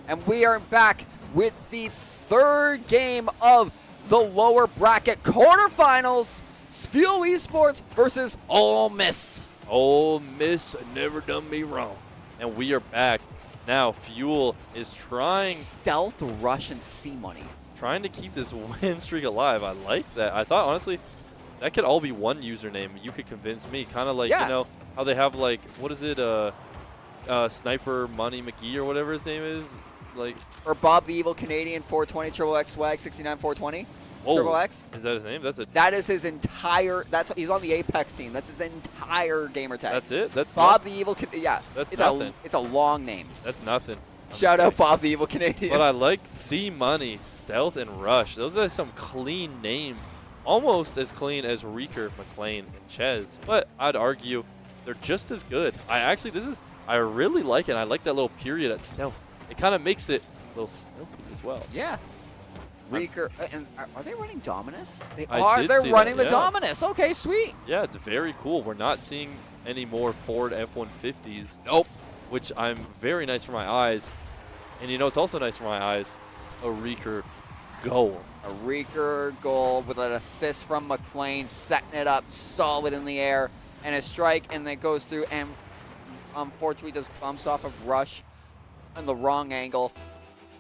And we are back with the third game of the lower bracket quarterfinals. Fuel Esports versus Ole Miss. Ole Miss never done me wrong. And we are back. Now, Fuel is trying... Stealth, Rush, and C-Money. Trying to keep this win streak alive. I like that. I thought, honestly, that could all be one username. You could convince me. Kind of like, you know, how they have, like, what is it? Sniper Money McGee or whatever his name is. Like, or Bob the Evil Canadian 420 Triple X Swag 69 420 Triple X. Is that his name? That is his entire. He's on the Apex team. That's his entire gamer tag. That's it. That's Bob the Evil. Yeah. That's nothing. It's a long name. That's nothing. Shout out Bob the Evil Canadian. But I like C Money, Stealth, and Rush. Those are some clean names, almost as clean as Reeker, McLean, and Ches. But I'd argue they're just as good. I really like it. I like that little period at Stealth. It kind of makes it a little stealthy as well. Yeah. Reeker, and are they running Dominus? They I are. did They're see running that, the yeah. Dominus. Okay, sweet. Yeah, it's very cool. We're not seeing any more Ford F-150s. Nope. Which I'm very nice for my eyes. And you know it's also nice for my eyes? A Reeker goal. A Reeker goal with an assist from McLean, setting it up solid in the air, and a strike, and then goes through, and unfortunately just bumps off of Rush on the wrong angle.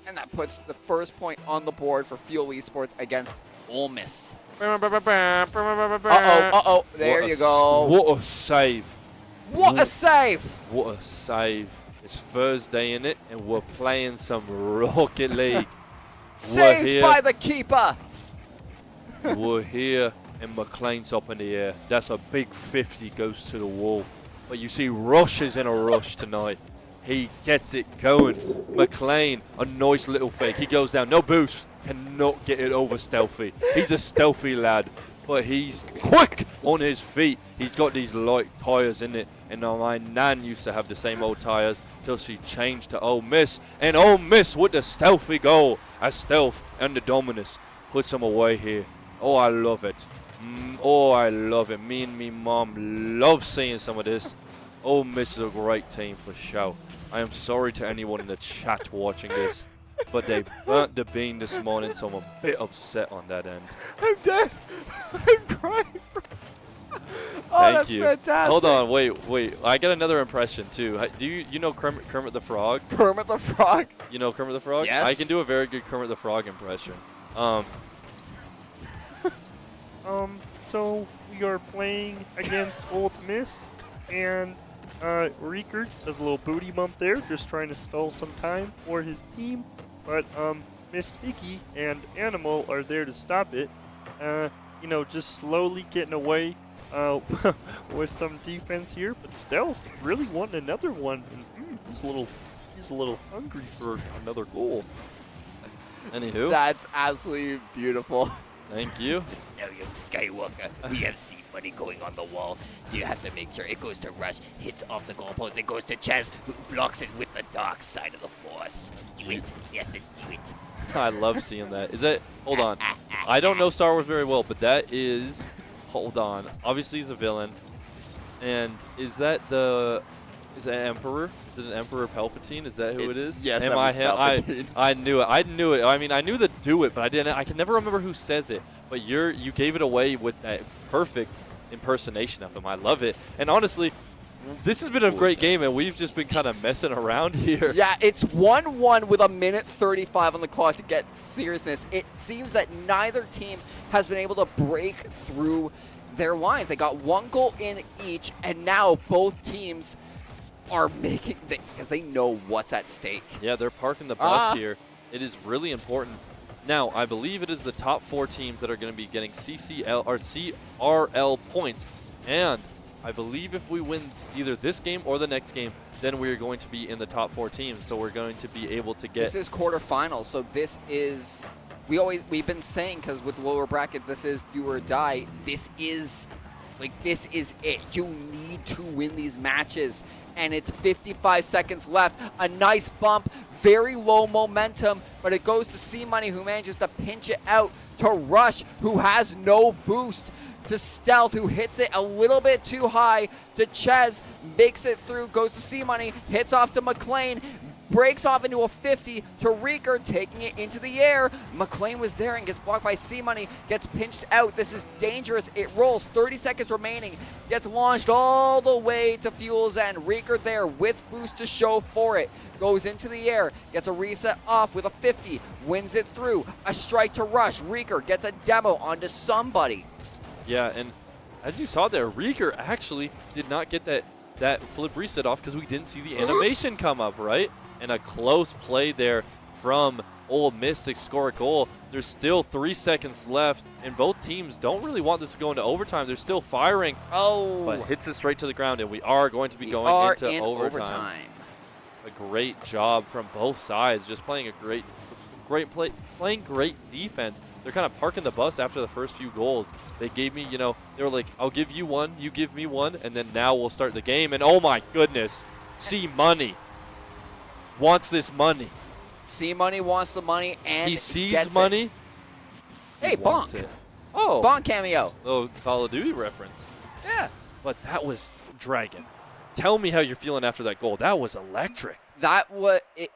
And that puts the first point on the board for Fuel Esports against Ole Miss. Uh-oh. There you go. What a save. What a save. What a save. It's Thursday, innit? And we're playing some Rocket League. Saved by the keeper. We're here, and McLean's up in the air. That's a big 50 goes to the wall. But you see, Rush is in a rush tonight. He gets it going. McLean, a nice little fake. He goes down, no boost. Cannot get it over stealthy. He's a stealthy lad, but he's quick on his feet. He's got these light tires in it. And my nan used to have the same old tires till she changed to Ole Miss. And Ole Miss with the stealthy goal as Stealth and the Dominus puts him away here. Oh, I love it. Oh, I love it. Me and me mom love seeing some of this. Ole Miss is a great team for sure. I am sorry to anyone in the chat watching this, but they burnt the bean this morning, so I'm a bit upset on that end. I'm dead. I'm crying. Thank you. Fantastic. Hold on, wait. I got another impression too. Do you know Kermit the Frog? Kermit the Frog? You know Kermit the Frog? Yes. I can do a very good Kermit the Frog impression. So we are playing against Ole Miss, and Reeker does a little booty bump there, just trying to stall some time for his team. But Miss Piggy and Animal are there to stop it. You know, just slowly getting away with some defense here. But Stealth really wanting another one. And, he's a little hungry for another goal. Anywho. That's absolutely beautiful. Thank you. Now, young Skywalker, we have C-Money going on the wall. You have to make sure it goes to Rush, hits off the goalpost, it goes to Chaz, who blocks it with the dark side of the Force. Do it. Yes, do it. I love seeing that. Is that... Hold on. I don't know Star Wars very well, but that is... Hold on. Obviously, he's a villain. And is that the... Is that Emperor? Is it an Emperor Palpatine? Is that who it is? Yes, Am I him? Palpatine. I knew it. I knew it. I mean, I knew the do it, but I didn't. I can never remember who says it. But you gave it away with that perfect impersonation of him. I love it. And honestly, this has been a great game, and we've just been kind of messing around here. Yeah, it's 1-1 with 1:35 on the clock to get seriousness. It seems that neither team has been able to break through their lines. They got one goal in each, and now both teams are making, because they know what's at stake. Yeah, they're parking the bus here. It is really important. Now, I believe it is the top 4 teams that are going to be getting CCL or CRL points. And I believe if we win either this game or the next game, then we're going to be in the top 4 teams. So we're going to be able to get... This is quarterfinals, so this is... We've been saying, because with lower bracket, this is do or die. This is it. You need to win these matches. And it's 55 seconds left. A nice bump, very low momentum, but it goes to C-Money, who manages to pinch it out to Rush, who has no boost, to Stealth, who hits it a little bit too high, to Ches, makes it through, goes to C-Money, hits off to McLean, breaks off into a 50 to Reeker, taking it into the air. McLean was there and gets blocked by C-Money, gets pinched out. This is dangerous. It rolls, 30 seconds remaining, gets launched all the way to Fuel's end. Reeker there with boost to show for it. Goes into the air, gets a reset off with a 50, wins it through. A strike to Rush. Reeker gets a demo onto somebody. Yeah, and as you saw there, Reeker actually did not get that flip reset off because we didn't see the animation come up, right? And a close play there from Ole Miss to score a goal. There's still 3 seconds left, and both teams don't really want this to go into overtime. They're still firing, but hits it straight to the ground, and we are going to be going into overtime. A great job from both sides, just playing a playing great defense. They're kind of parking the bus after the first few goals. They gave me, they were like, I'll give you one, you give me one, and then now we'll start the game. And oh my goodness, C-Money wants this money. C-Money wants the money, and he sees gets money. Hey, Bonk. It. Oh. Bonk cameo. Little Call of Duty reference. Yeah. But that was Dragon. Tell me how you're feeling after that goal. That was electric.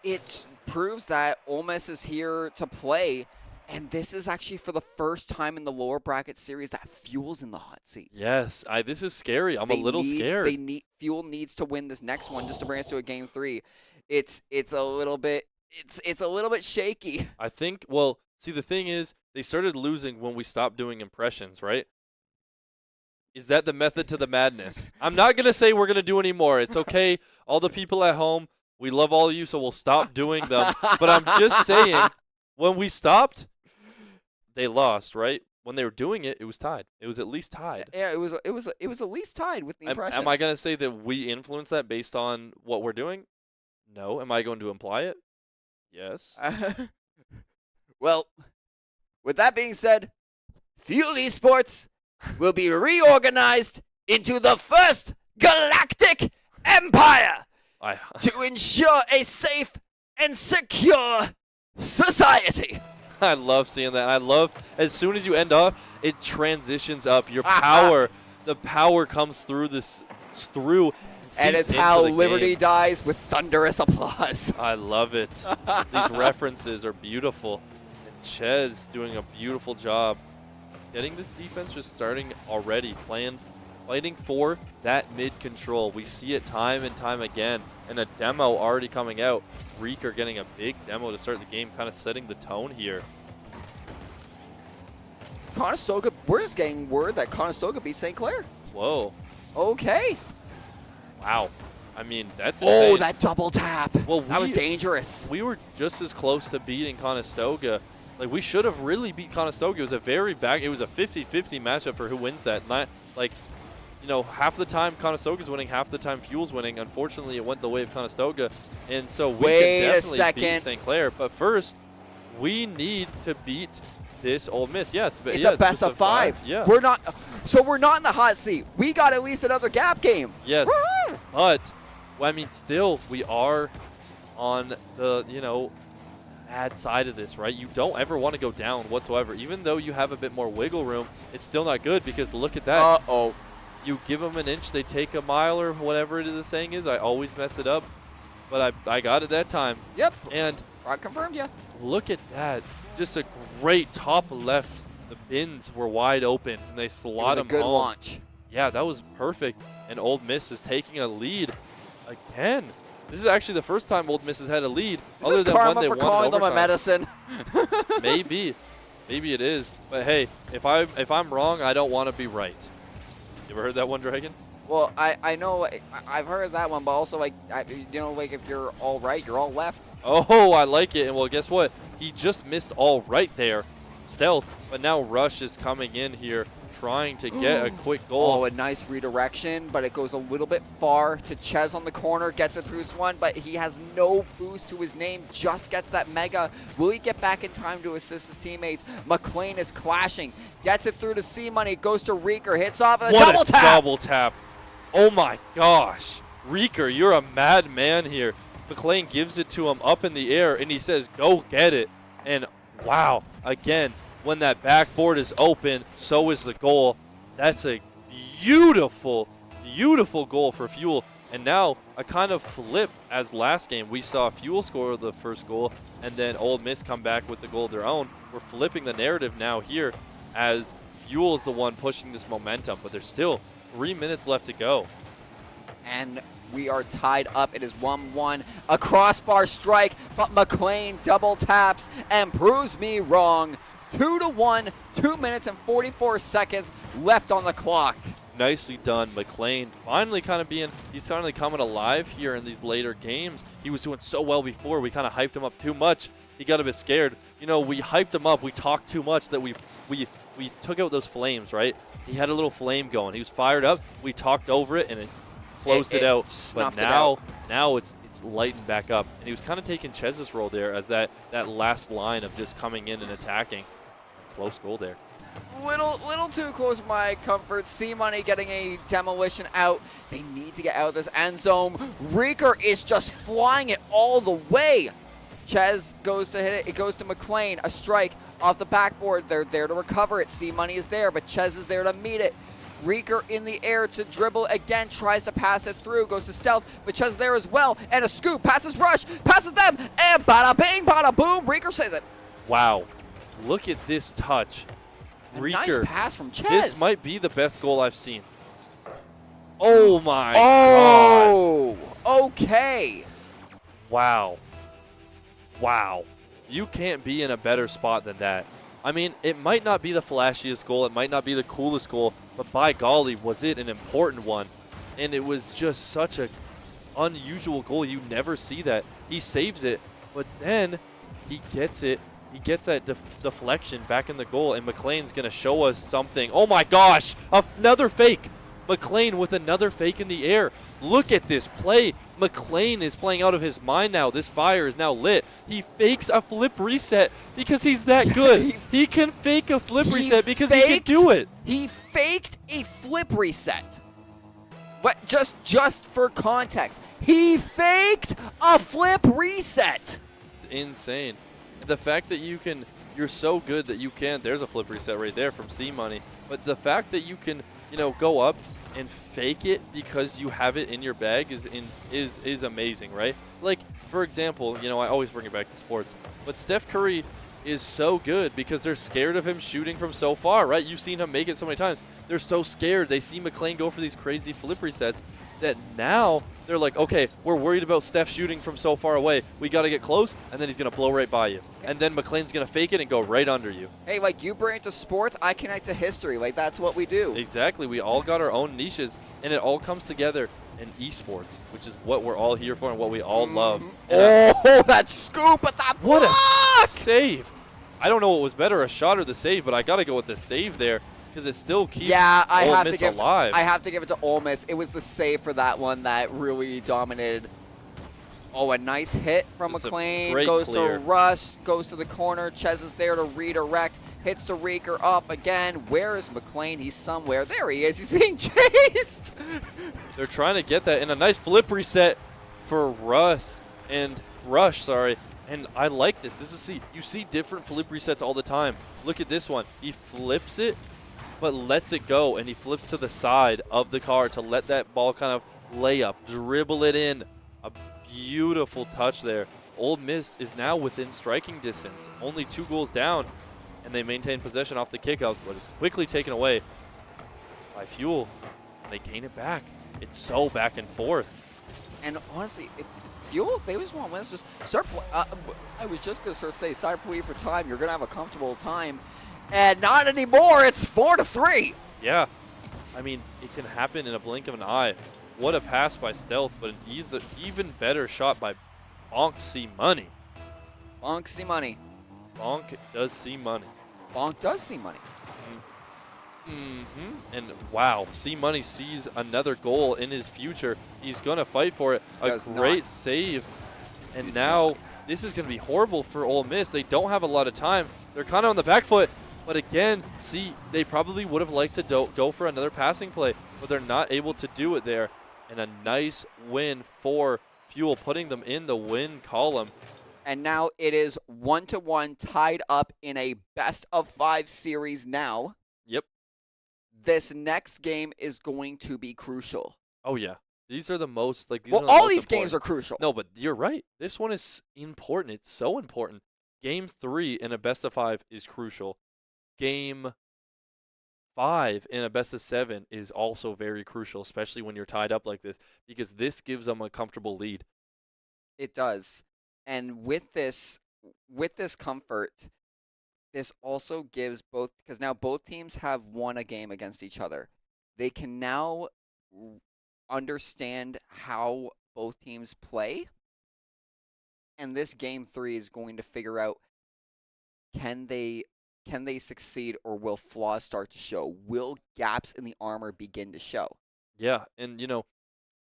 It proves that Ole Miss is here to play, and this is actually for the first time in the lower bracket series that Fuel's in the hot seat. Yes, this is scary. I'm a little scared. Fuel needs to win this next one just to bring us to a game 3. It's a little bit shaky. I think. Well, see, the thing is, they started losing when we stopped doing impressions, right? Is that the method to the madness? I'm not gonna say we're gonna do any more. It's okay. All the people at home, we love all of you, so we'll stop doing them. But I'm just saying, when we stopped, they lost, right? When they were doing it, it was tied. It was at least tied. Yeah, it was at least tied with the impressions. Am I gonna say that we influence that based on what we're doing? No. Am I going to imply it? Yes. Well, with that being said, Fuel Esports will be reorganized into the first galactic empire to ensure a safe and secure society. I love seeing that. I love as soon as you end off, it transitions up. Your power, the power comes through this and it's how Liberty dies with thunderous applause. I love it. These references are beautiful. And Ches doing a beautiful job getting this defense just starting already, fighting for that mid control. We see it time and time again, and a demo already coming out. Reeker getting a big demo to start the game, kind of setting the tone here. Conestoga, we're just getting word that Conestoga beat St. Clair. Whoa. Okay. Wow. I mean, that's insane. Oh, that double tap. Well, that was dangerous. We were just as close to beating Conestoga. Like, we should have really beat Conestoga. It was a 50-50 matchup for who wins that. Not, like, half the time Conestoga's winning, half the time Fuel's winning. Unfortunately, it went the way of Conestoga. And so we can definitely beat St. Clair. But first, we need to beat this Ole Miss. Yeah, it's a best of 5. Yeah. We're not in the hot seat. We got at least another gap game. Yes. But, I mean, still, we are on the, bad side of this, right? You don't ever want to go down whatsoever. Even though you have a bit more wiggle room, it's still not good because look at that. Uh-oh. You give them an inch, they take a mile, or whatever the saying is. I always mess it up, but I got it that time. Yep. And I confirmed you. Look at that. Just a great top left. The bins were wide open, and they slot them home. It was a good launch. Yeah, that was perfect. And Ole Miss is taking a lead again. This is actually the first time Ole Miss has had a lead. Is this karma for calling them a medicine? Maybe. Maybe it is. But hey, if I'm wrong, I don't want to be right. You ever heard that one, Dragon? Well, I know I've heard that one, but also like if you're all right, you're all left. Oh, I like it. And well, guess what? He just missed all right there, stealth. But now Rush is coming in here, trying to get a quick goal. Oh, a nice redirection, but it goes a little bit far to Ches on the corner, gets it through one, but he has no boost to his name, just gets that mega. Will he get back in time to assist his teammates? McLean is clashing, gets it through to C-Money, goes to Reeker, hits off a double tap. Double tap. Oh my gosh. Reeker, you're a madman here. McLean gives it to him up in the air, and he says, go get it. And wow, again, when that backboard is open, so is the goal. That's a beautiful, beautiful goal for Fuel. And now a kind of flip as last game. We saw Fuel score the first goal, and then Ole Miss come back with the goal of their own. We're flipping the narrative now here as Fuel is the one pushing this momentum, but there's still 3 minutes left to go. And we are tied up. It is 1-1. A crossbar strike, but McLean double taps and proves me wrong. 2-1, 2 minutes and 44 seconds left on the clock. Nicely done, McLean. He's finally coming alive here in these later games. He was doing so well before. We kind of hyped him up too much. He got a bit scared. You know, we hyped him up. We talked too much that we took out those flames, right? He had a little flame going. He was fired up. We talked over it and it closed it out. But now it's lightened back up. And he was kind of taking Chez's role there as that last line of just coming in and attacking. Close goal there. Little too close for my comfort. C-Money getting a demolition out. They need to get out of this end zone. Reeker is just flying it all the way. Chez goes to hit it. It goes to McLean. A strike off the backboard. They're there to recover it. C-Money is there, but Chez is there to meet it. Reeker in the air to dribble again, tries to pass it through, goes to stealth, but Chez there as well, and a scoop, passes Rush, passes them, and bada bing, bada boom, Reeker says it. Wow, look at this touch. Reeker, nice pass from Chez. This might be the best goal I've seen. Oh my God. Oh, okay. Wow. Wow. You can't be in a better spot than that. I mean, it might not be the flashiest goal, it might not be the coolest goal, but by golly, was it an important one. And it was just such an unusual goal. You never see that. He saves it, but then he gets it. He gets that deflection back in the goal, and McLean's going to show us something. Oh my gosh, another fake. McLean with another fake in the air. Look at this play. McLean is playing out of his mind now. This fire is now lit. He fakes a flip reset because he's that good. He can fake a flip reset because he can do it. He faked a flip reset. What? Just for context, he faked a flip reset. It's insane. The fact that you're so good that you can. There's a flip reset right there from C-Money. But the fact that you can, go up and fake it because you have it in your bag is amazing, right? Like, for example, I always bring it back to sports, but Steph Curry is so good because they're scared of him shooting from so far, right? You've seen him make it so many times. They're so scared. They see McLean go for these crazy flip resets that now they're like, okay, we're worried about Steph shooting from so far away. We got to get close, and then he's going to blow right by you. And then McLean's going to fake it and go right under you. Hey, like, you bring it to sports, I connect to history. Like, that's what we do. Exactly. We all got our own niches, and it all comes together in esports, which is what we're all here for and what we all love. Oh, that scoop at that block! What a save. I don't know what was better, a shot or the save, but I got to go with the save there because it still keeps Ole Miss alive. I have to give it to Ole Miss. It was the save for that one that really dominated. Oh, a nice hit from McLean. Goes to Rush, goes to the corner. Chez is there to redirect. Hits to Reeker up again. Where is McLean? He's somewhere. There he is. He's being chased. They're trying to get that in a nice flip reset for Rush. And I like this. You see different flip resets all the time. Look at this one. He flips it, but lets it go, and he flips to the side of the car to let that ball kind of lay up, dribble it in. A beautiful touch there. Ole Miss is now within striking distance, only 2 goals down, and they maintain possession off the kickoffs, but it's quickly taken away by Fuel, and they gain it back. It's so back and forth. And honestly, if Fuel, if they just want to win, just start. I was just going to say, start playing for time. You're going to have a comfortable time. And not anymore. It's 4-3. Yeah. I mean, it can happen in a blink of an eye. What a pass by Stealth, but an even better shot by Bonk C-Money. Bonk C-Money. Bonk does see money. Bonk does see money. And wow, C-Money sees another goal in his future. He's going to fight for it. A great save. And now this is going to be horrible for Ole Miss. They don't have a lot of time. They're kind of on the back foot. But again, they probably would have liked to go for another passing play, but they're not able to do it there. And a nice win for Fuel, putting them in the win column. And now it is 1-1, tied up in a best-of-5 series now. Yep. This next game is going to be crucial. Oh, yeah. These are the most like. These Well, are the all most these important. games are crucial. No, but you're right. This one is important. It's so important. Game 3 in a best of 5 is crucial. Game 5 in a best of 7 is also very crucial, especially when you're tied up like this, because this gives them a comfortable lead. It does. And with this comfort, this also gives both, because now both teams have won a game against each other. They can now understand how both teams play. And this game 3 is going to figure out, can they succeed, or will flaws start to show? Will gaps in the armor begin to show? Yeah, and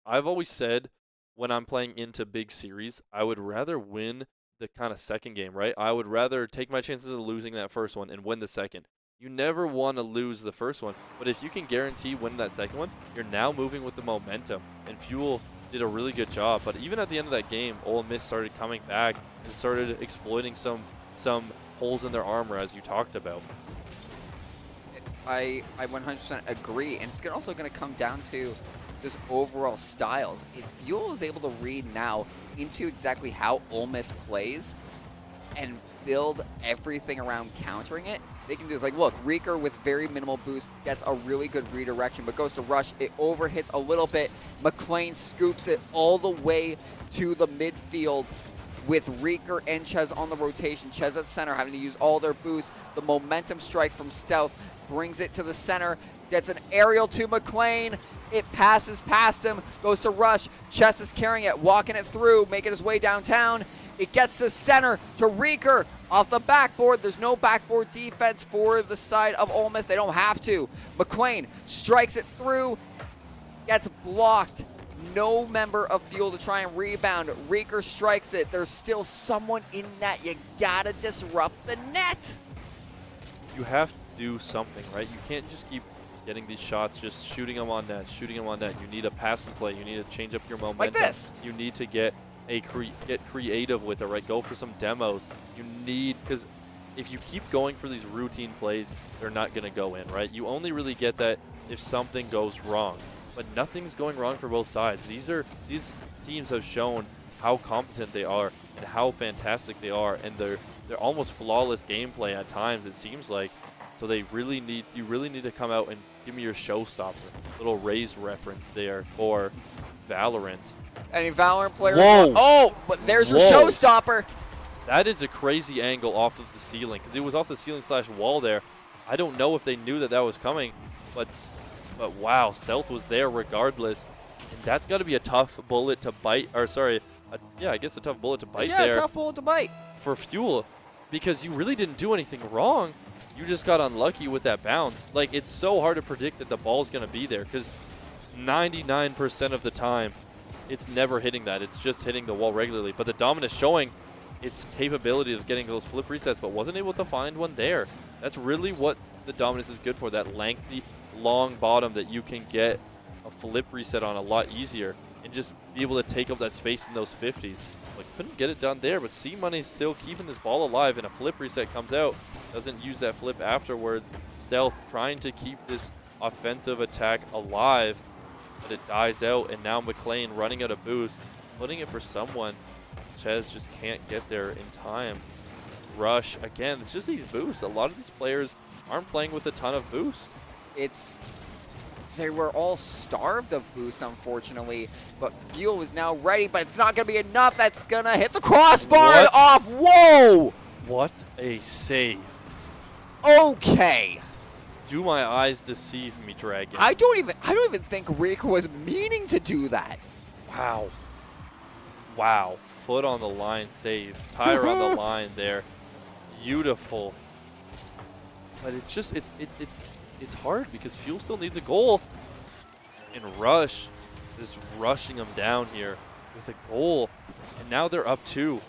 I've always said when I'm playing into big series, I would rather win the kind of second game, right? I would rather take my chances of losing that first one and win the second. You never want to lose the first one, but if you can guarantee win that second one, you're now moving with the momentum. And Fuel did a really good job, but even at the end of that game, Ole Miss started coming back and started exploiting some holes in their armor, as you talked about. I 100% agree, and it's also going to come down to this overall styles. If Fuel is able to read now into exactly how Ole Miss plays and build everything around countering it, they can do this. Like, look, Reeker with very minimal boost gets a really good redirection, but goes to rush. It overhits a little bit. McLean scoops it all the way to the midfield with Reeker and Ches on the rotation. Ches at center having to use all their boosts. The momentum strike from Stealth brings it to the center. Gets an aerial to McLean. It passes past him. Goes to rush. Ches is carrying it, walking it through, making his way downtown. It gets to center to Reeker off the backboard. There's no backboard defense for the side of Ole Miss. They don't have to. McLean strikes it through. Gets blocked. No member of Fuel to try and rebound. Reeker strikes it. There's still someone in net. You gotta disrupt the net. You have to do something, right? You can't just keep getting these shots, just shooting them on net, shooting them on net. You need a pass and play. You need to change up your momentum. Like this. You need to get creative with it, right? Go for some demos. You need, because if you keep going for these routine plays, they're not going to go in, right? You only really get that if something goes wrong. But nothing's going wrong for both sides. These teams have shown how competent they are and how fantastic they are, and they're almost flawless gameplay at times, it seems like. So you really need to come out and give me your showstopper. Little Raze reference there for Valorant. Any Valorant players? Whoa! Oh, but there's your Whoa. showstopper. That is a crazy angle off of the ceiling, because it was off the ceiling / wall there. I don't know if they knew that was coming, but wow, Stealth was there regardless. And that's got to be a tough bullet to bite, or sorry, I guess a tough bullet to bite there. Yeah, tough bullet to bite. For Fuel, because you really didn't do anything wrong. You just got unlucky with that bounce. Like, it's so hard to predict that the ball's going to be there, because 99% of the time, it's never hitting that. It's just hitting the wall regularly. But the Dominus showing its capability of getting those flip resets, but wasn't able to find one there. That's really what the Dominus is good for, that lengthy, long bottom that you can get a flip reset on a lot easier and just be able to take up that space in those 50s. Like, couldn't get it done there, but C-Money's still keeping this ball alive, and a flip reset comes out. Doesn't use that flip afterwards. Stealth trying to keep this offensive attack alive, but it dies out, and now McLean running out of boost, putting it for someone. Ches just can't get there in time. Rush, again, it's just these boosts. A lot of these players aren't playing with a ton of boost. They were all starved of boost, unfortunately, but Fuel is now ready, but it's not going to be enough. That's going to hit the crossbar and off. Whoa! What a save. Okay. Do my eyes deceive me, Dragon? I don't even think Reeker was meaning to do that. Wow. Wow. Foot on the line save. Tire on the line there. Beautiful. But it's just, it's hard because Fuel still needs a goal. And Rush is rushing them down here with a goal. And now they're up 2.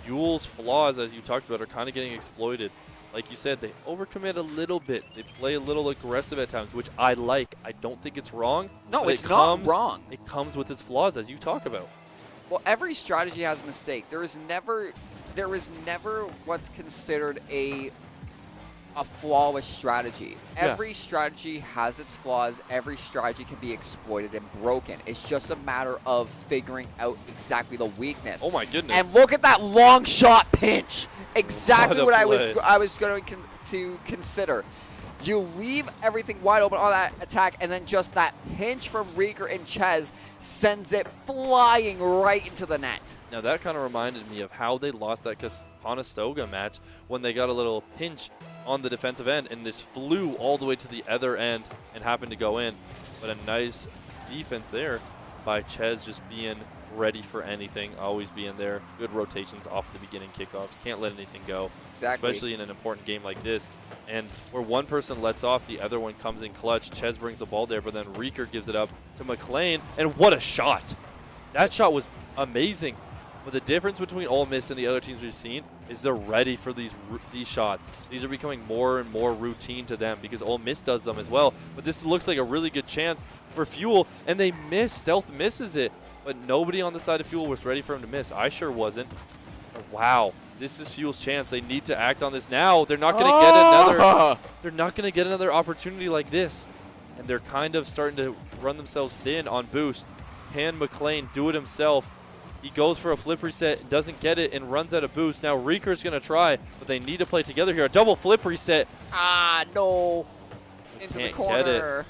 Fuel's flaws, as you talked about, are kind of getting exploited. Like you said, they overcommit a little bit. They play a little aggressive at times, which I like. I don't think it's wrong. No, it's not wrong. It comes with its flaws, as you talk about. Well, every strategy has a mistake. There is never what's considered a a flawless strategy. Yeah. Every strategy has its flaws. Every strategy can be exploited and broken. It's just a matter of figuring out exactly the weakness. Oh my goodness. And look at that long shot pinch. Exactly What a what play. I was going to consider. You leave everything wide open on that attack, and then just that pinch from Rieger and Ches sends it flying right into the net. Now that kind of reminded me of how they lost that Conestoga match when they got a little pinch on the defensive end and this flew all the way to the other end and happened to go in. But a nice defense there by Ches, just being ready for anything, always being there. Good rotations off the beginning kickoffs. Can't let anything go, Exactly. especially in an important game like this. And where one person lets off, the other one comes in clutch. Ches brings the ball there, but then Rieger gives it up to McLean, and what a shot! That shot was amazing. But the difference between Ole Miss and the other teams we've seen is they're ready for these shots. These are becoming more and more routine to them because Ole Miss does them as well. But this looks like a really good chance for Fuel, and they miss. Stealth misses it, but nobody on the side of Fuel was ready for him to miss. I sure wasn't. Wow, this is Fuel's chance. They need to act on this now. They're not going to get another. They're not going to get another opportunity like this, and they're kind of starting to run themselves thin on boost. Can McLean do it himself? He goes for a flip reset, doesn't get it, and runs out of boost. Now Rieger's going to try, but they need to play together here. A double flip reset. Ah, no. Into the Can't corner. get it.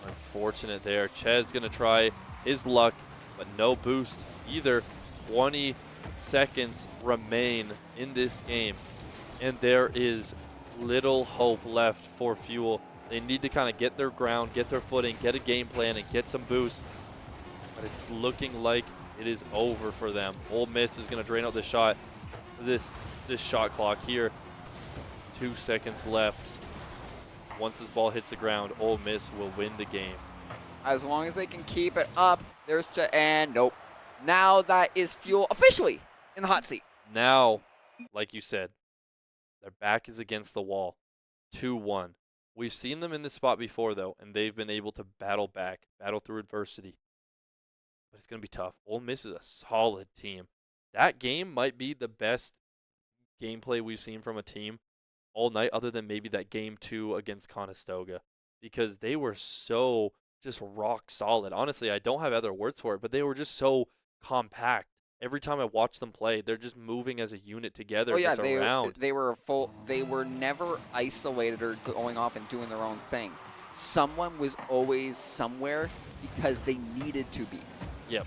Unfortunate there. Ches going to try his luck, but no boost either. 20 seconds remain in this game, and there is little hope left for Fuel. They need to kind of get their ground, get their footing, get a game plan, and get some boost. But it's looking like it is over for them. Ole Miss is going to drain out the shot. This shot clock here. 2 seconds left. Once this ball hits the ground, Ole Miss will win the game. As long as they can keep it up, and nope. Now that is Fuel officially in the hot seat. Now, like you said, their back is against the wall. 2-1. We've seen them in this spot before, though, and they've been able to battle back, battle through adversity. But it's going to be tough. Ole Miss is a solid team. That game might be the best gameplay we've seen from a team all night, other than maybe that game 2 against Conestoga, because they were so just rock solid. Honestly, I don't have other words for it, but they were just so compact. Every time I watch them play, they're just moving as a unit together, Oh yeah, just around. they were never isolated or going off and doing their own thing. Someone was always somewhere because they needed to be. Yep.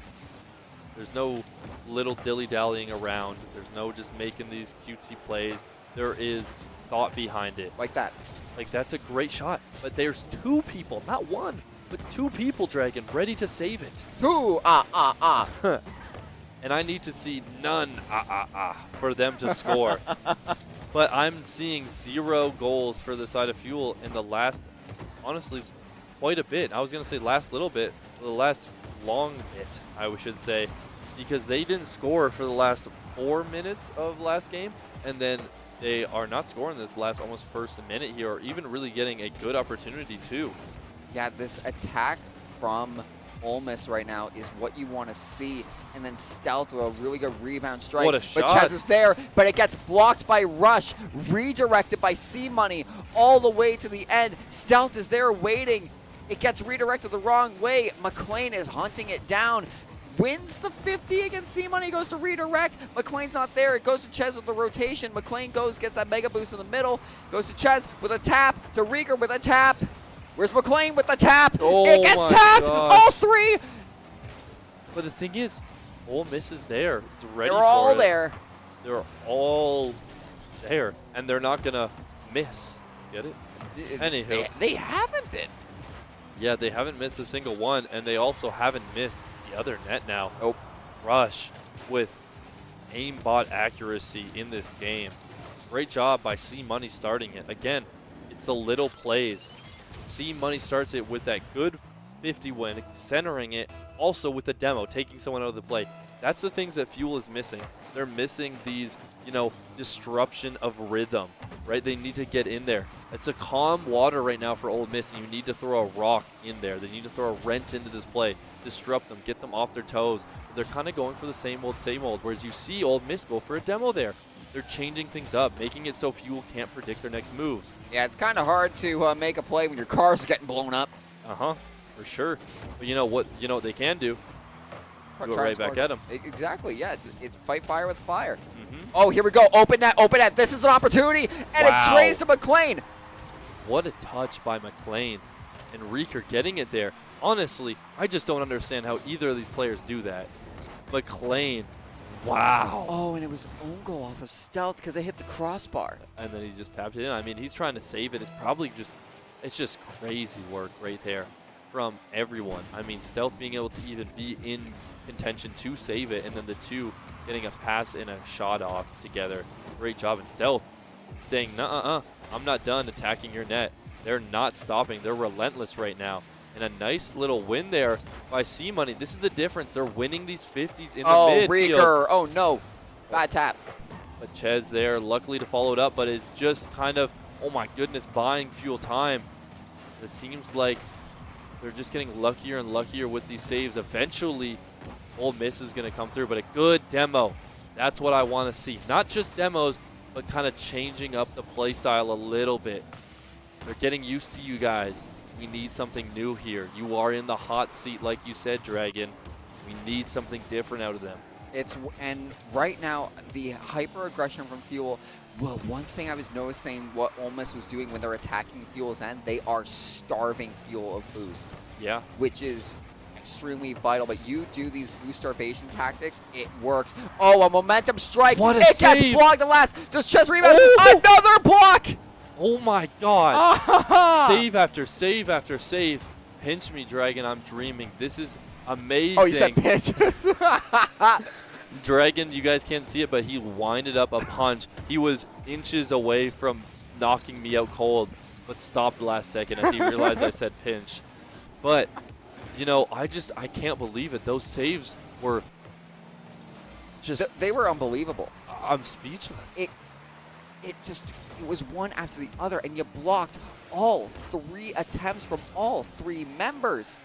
There's no little dilly-dallying around. There's no just making these cutesy plays. There is thought behind it. Like that. Like, that's a great shot. But there's 2 people, not 1, but 2 people, Dragon, ready to save it. Ooh, And I need to see none for them to score. But I'm seeing 0 goals for the side of Fuel in the last, honestly, quite a bit. I was going to say last little bit, the last long bit, I should say, because they didn't score for the last 4 minutes of last game, and then they are not scoring this last almost first minute here, or even really getting a good opportunity too. Yeah, this attack from Ole Miss right now is what you want to see. And then Stealth with a really good rebound strike. What a But shot. Ches is there, but it gets blocked by Rush, redirected by C-Money all the way to the end. Stealth is there waiting. It gets redirected the wrong way. McLean is hunting it down. Wins the 50 against C-Money, goes to redirect. McLean's not there. It goes to Ches with the rotation. McLean goes, gets that mega boost in the middle. Goes to Ches with a tap, to Rieger with a tap. Where's McLean with the tap? Oh It gets my tapped! gosh. All 3! But the thing is, Ole Miss is there. It's ready They're for all it. there. They're all there, and they're not going to miss. Get it? Anywho. They haven't been. Yeah, they haven't missed a single one, and they also haven't missed the other net now. Nope. Rush with aimbot accuracy in this game. Great job by C-Money starting it. Again, it's the little plays. C-Money starts it with that good 50 win, centering it, also with the demo, taking someone out of the play. That's the things that Fuel is missing. They're missing these, disruption of rhythm, right? They need to get in there. It's a calm water right now for Ole Miss, and you need to throw a rock in there. They need to throw a wrench into this play, disrupt them, get them off their toes. But they're kind of going for the same old, whereas you see Ole Miss go for a demo there. they're changing things up, making it so Fuel can't predict their next moves. Yeah, it's kind of hard to make a play when your car's getting blown up. For sure. But you know what they can do? Do it Try right and back score. at them. Exactly, yeah. It's fight fire with fire. Mm-hmm. Oh, here we go. Open net, open net. This is an opportunity, and Wow. it trays to McLean. What a touch by McLean. And Reeker getting it there. Honestly, I just don't understand how either of these players do that. McLean, wow. Oh, and it was own goal off of Stealth because it hit the crossbar. And then he just tapped it in. I mean, he's trying to save it. It's just crazy work right there from everyone. I mean, Stealth being able to even be in contention to save it, and then the two getting a pass and a shot off together. Great job. And Stealth saying, nuh-uh, I'm not done attacking your net. They're not stopping. They're relentless right now. And a nice little win there by C-Money. This is the difference. They're winning these 50s in the midfield. Reeker. Oh, no. Bad tap. But Chez there, luckily to follow it up, but it's just kind of, oh my goodness, buying Fuel time. It seems like they're just getting luckier and luckier with these saves. Eventually, Ole Miss is going to come through, but a good demo. That's what I want to see. Not just demos, but kind of changing up the play style a little bit. They're getting used to you guys. We need something new here. You are in the hot seat, like you said, Dragon. We need something different out of them. And right now, the hyper aggression from Fuel. Well, one thing I was noticing what Ole Miss was doing when they're attacking Fuel's end, they are starving Fuel of boost. Yeah. Which is extremely vital. But you do these boost starvation tactics, it works. Oh, a momentum strike. What a it save. gets blocked at last. Just Chess rebound. Oh. Another block. Oh my God. Save after save after save. Pinch me, Dragon. I'm dreaming. This is amazing. Oh, you said pinch. Dragon, you guys can't see it, but he winded up a punch. He was inches away from knocking me out cold, but stopped last second as he realized I said pinch. But, you know, I can't believe it. Those saves were just... They were unbelievable. I'm speechless. It was one after the other, and you blocked all 3 attempts from all 3 members.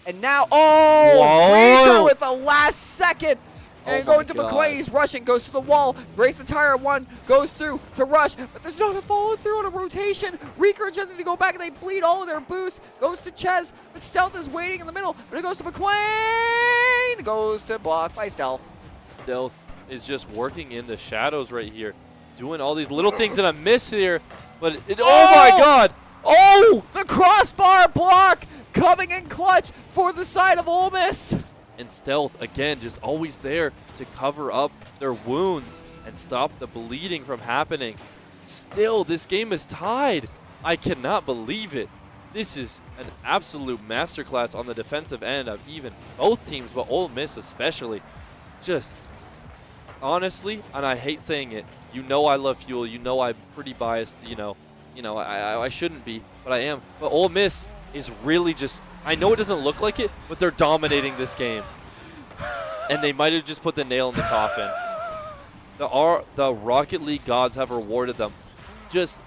And now, Reeker with the last second. And going to McClay, he's rushing, goes to the wall, breaks the tire, 1, goes through to Rush, but there's not a follow through on a rotation. Reeker attempting to go back, and they bleed all of their boosts. Goes to Chez, but Stealth is waiting in the middle, but it goes to McClay, goes to block by Stealth. Stealth is just working in the shadows right here, doing all these little things and a miss here, but oh my God! Oh, the crossbar block coming in clutch for the side of Ole Miss. And Stealth, again, just always there to cover up their wounds and stop the bleeding from happening. Still, this game is tied. I cannot believe it. This is an absolute masterclass on the defensive end of even both teams, but Ole Miss especially. Just, honestly, and I hate saying it, you know I love Fuel, you know I'm pretty biased, I shouldn't be, but I am. But Ole Miss is really just, I know it doesn't look like it, but they're dominating this game. And they might have just put the nail in the coffin. The Rocket League gods have rewarded them. Just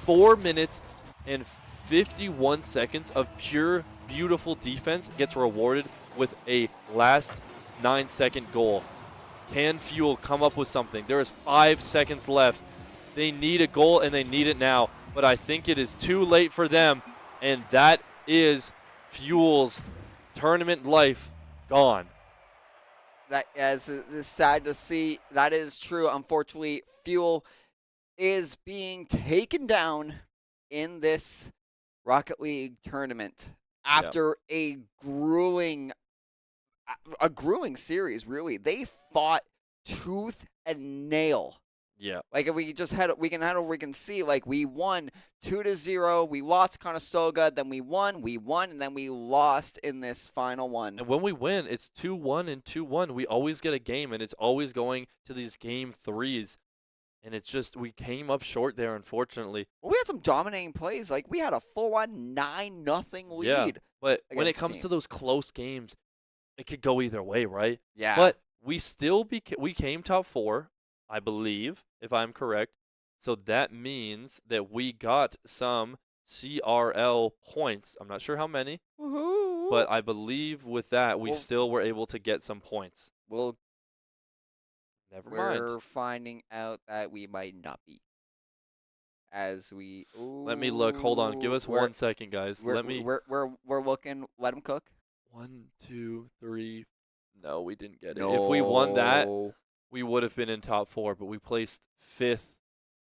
4 minutes and 51 seconds of pure, beautiful defense gets rewarded with a last 9-second goal. Can Fuel come up with something? There is 5 seconds left. They need a goal, and they need it now. But I think it is too late for them, and that is Fuel's tournament life gone. That is sad to see. That is true. Unfortunately, Fuel is being taken down in this Rocket League tournament after a grueling series, really. They fought tooth and nail. Yeah. Like if we can head over, we can see like we won 2-0, we lost Conestoga, then we won, and then we lost in this final one. And when we win, it's 2-1 and 2-1. We always get a game, and it's always going to these game 3s. And it's just, we came up short there, unfortunately. Well, we had some dominating plays. Like we had a full-on 9-0 lead. Yeah, but when it comes the to those close games, it could go either way, right? Yeah. But we still we came top 4, I believe, if I'm correct. So that means that we got some CRL points. I'm not sure how many, Woohoo. but I believe with that we still were able to get some points. We'll Never We're mind. finding out that we might not be. As we Let me look. Hold on. Give us 1 second, guys. We're, Let me. we're looking. Let him cook. 1, 2, 3. No, we didn't get it. No. If we won that, we would have been in top 4, but we placed 5th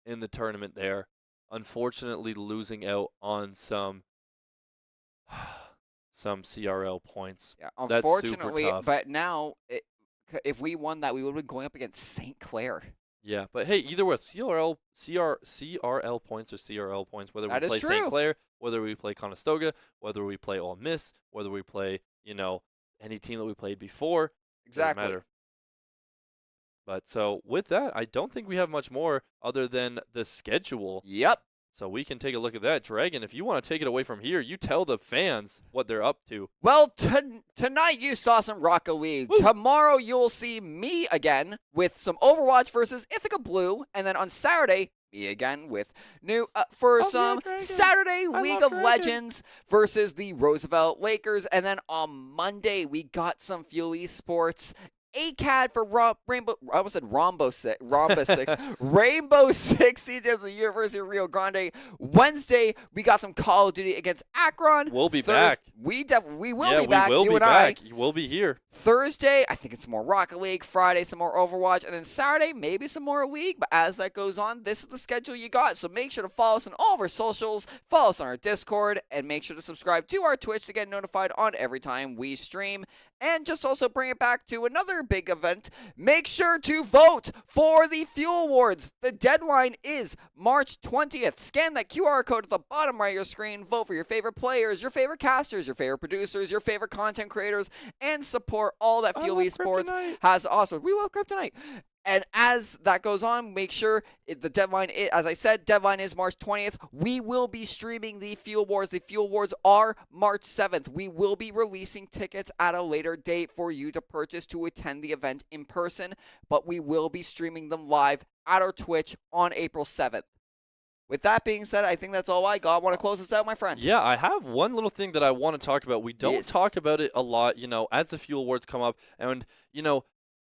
in the tournament there. Unfortunately, losing out on some CRL points. Yeah, That's super unfortunately, tough. but now if we won that, we would have been going up against St. Clair. Yeah, but hey, either way, CRL points or CRL points, whether we That is play true. St. Clair, whether we play Conestoga, whether we play Ole Miss, whether we play, any team that we played before, Exactly. doesn't matter. But so with that, I don't think we have much more other than the schedule. Yep. So we can take a look at that. Dragon, if you want to take it away from here, you tell the fans what they're up to. Well, tonight you saw some Rocket League. Woo. Tomorrow you'll see me again with some Overwatch versus Ithaca Blue, and then on Saturday me again with some Saturday League of Legends versus the Roosevelt Lakers, and then on Monday we got some Fuel Esports. ACAD for Rainbow. I almost said Rhombus 6. Rainbow Six Siege of the University of Rio Grande. Wednesday, we got some Call of Duty against Akron. We'll be back. We will be Yeah, back. we will you be and back. I. You will be here. Thursday, I think it's more Rocket League. Friday, some more Overwatch. And then Saturday, maybe some more League. But as that goes on, this is the schedule you got. So make sure to follow us on all of our socials, follow us on our Discord, and make sure to subscribe to our Twitch to get notified on every time we stream. And just also bring it back to another big event. Make sure to vote for the Fuel Awards. The deadline is March 20th. Scan that QR code at the bottom right of your screen. Vote for your favorite players, your favorite casters, your favorite producers, your favorite content creators, and support all that Fuel Esports has to offer. We love Kryptonite. And as that goes on, make sure the deadline, as I said, deadline is March 20th. We will be streaming the Fuel Wars. The Fuel Wars are March 7th. We will be releasing tickets at a later date for you to purchase to attend the event in person, but we will be streaming them live at our Twitch on April 7th. With that being said, I think that's all I got. I want to close this out, my friend. Yeah, I have one little thing that I want to talk about. We don't talk about it a lot, as the Fuel Awards come up. And,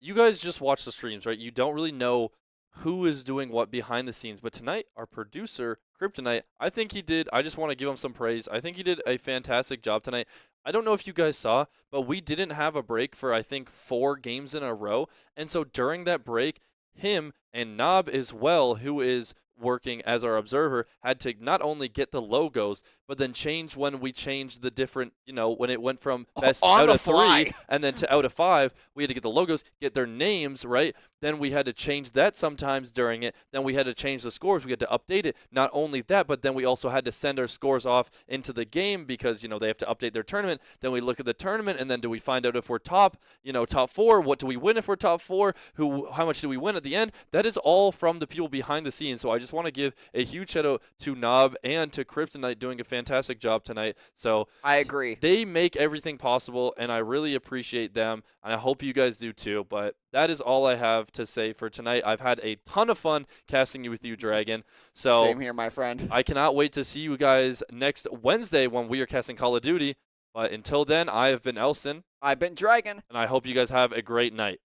you guys just watch the streams, right? You don't really know who is doing what behind the scenes. But tonight, our producer, Kryptonite, I just want to give him some praise. I think he did a fantastic job tonight. I don't know if you guys saw, but we didn't have a break for, I think, 4 games in a row. And so during that break, him and Nob as well, who is working as our observer, had to not only get the logos, but then change when we changed the different, when it went from best out of 3 and then to out of 5, we had to get the logos, get their names, right? Then we had to change that sometimes during it. Then we had to change the scores. We had to update it. Not only that, but then we also had to send our scores off into the game because, they have to update their tournament. Then we look at the tournament, and then do we find out if we're top 4? What do we win if we're top 4? How much do we win at the end? That is all from the people behind the scenes. So I just want to give a huge shout out to Nob and to Kryptonite doing a fantastic job tonight. So I agree. They make everything possible, and I really appreciate them, and I hope you guys do too. But that is all I have to say for tonight. I've had a ton of fun casting with you, Dragon. So same here, my friend. I cannot wait to see you guys next Wednesday when we are casting Call of Duty. But until then, I have been Elson. I've been Dragon. And I hope you guys have a great night.